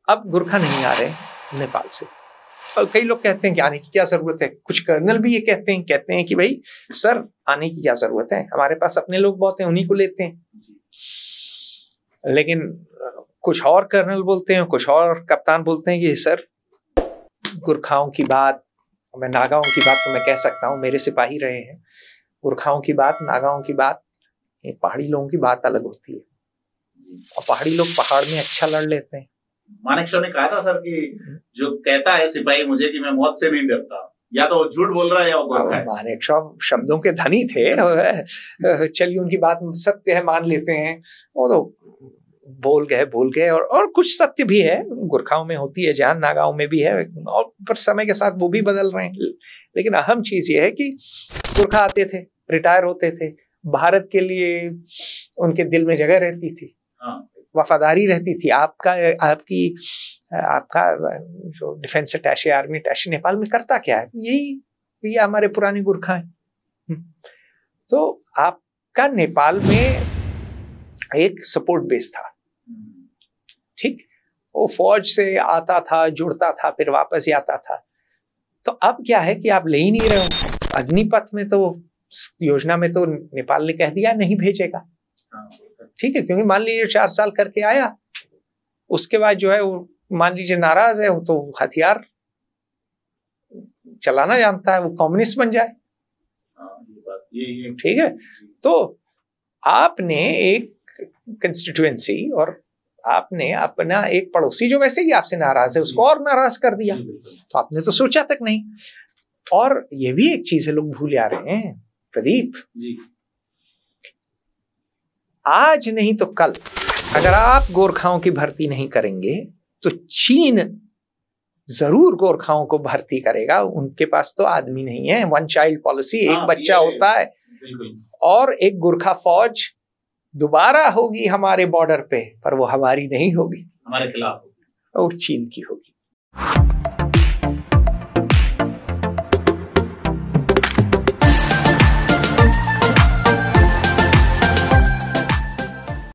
अब गुरखा नहीं आ रहे नेपाल से। और कई लोग कहते हैं कि आने की क्या जरूरत है, कुछ कर्नल भी ये कहते हैं कि भाई सर आने की क्या जरूरत है, हमारे पास अपने लोग बहुत हैं, उन्हीं को लेते हैं। लेकिन कुछ और कर्नल बोलते हैं, कुछ और कप्तान बोलते हैं कि सर गुरखाओं की बात, मैं नागाओं की बात तो मैं कह सकता हूँ, मेरे सिपाही रहे हैं, गुरखाओं की बात, नागाओं की बात, ये पहाड़ी लोगों की बात अलग होती है। और पहाड़ी लोग पहाड़ में अच्छा लड़ लेते हैं। मानेकशॉ ने कहा था सर कि जो कहता है सिपाही मुझे कि मैं मौत से नहीं डरता, या तो वो झूठ बोल रहा है या वो गोरखा है। मानेकशॉ शब्दों के धनी थे, चलिए उनकी बात सत्य है मान लेते हैं, वो तो बोल गए और कुछ सत्य भी है, गुरखाओं में होती है जान, नागाओं में भी है, और पर समय के साथ वो भी बदल रहे हैं। लेकिन अहम चीज ये है कि गुरखा आते थे, रिटायर होते थे, भारत के लिए उनके दिल में जगह रहती थी, वफादारी रहती थी। आपका जो डिफेंस अटैचे, आर्मी अटैचे नेपाल में करता क्या है, यही हमारे पुराने गुरखा हैं। तो आपका नेपाल में एक सपोर्ट बेस था, ठीक, वो फौज से आता था, जुड़ता था, फिर वापस आता था। तो अब क्या है कि आप ले ही नहीं रहे हो। अग्निपथ में तो योजना में तो नेपाल ने कह दिया नहीं भेजेगा, ठीक है, क्योंकि मान लीजिए 4 साल करके आया, उसके बाद जो है वो मान लीजिए नाराज है, वो तो हथियार चलाना जानता है, वो कम्युनिस्ट बन जाए, ठीक है। तो आपने एक कंस्टिट्यूएंसी और आपने अपना एक पड़ोसी जो वैसे ही आपसे नाराज है उसको और नाराज कर दिया, तो आपने तो सोचा तक नहीं। और ये भी एक चीज है, लोग भूल जा रहे हैं प्रदीप जी, आज नहीं तो कल अगर आप गोरखाओं की भर्ती नहीं करेंगे तो चीन जरूर गोरखाओं को भर्ती करेगा। उनके पास तो आदमी नहीं है, 1 चाइल्ड पॉलिसी, एक बच्चा होता है, और एक गोरखा फौज दोबारा होगी हमारे बॉर्डर पे, पर वो हमारी नहीं होगी, हमारे खिलाफ होगी, वो चीन की होगी।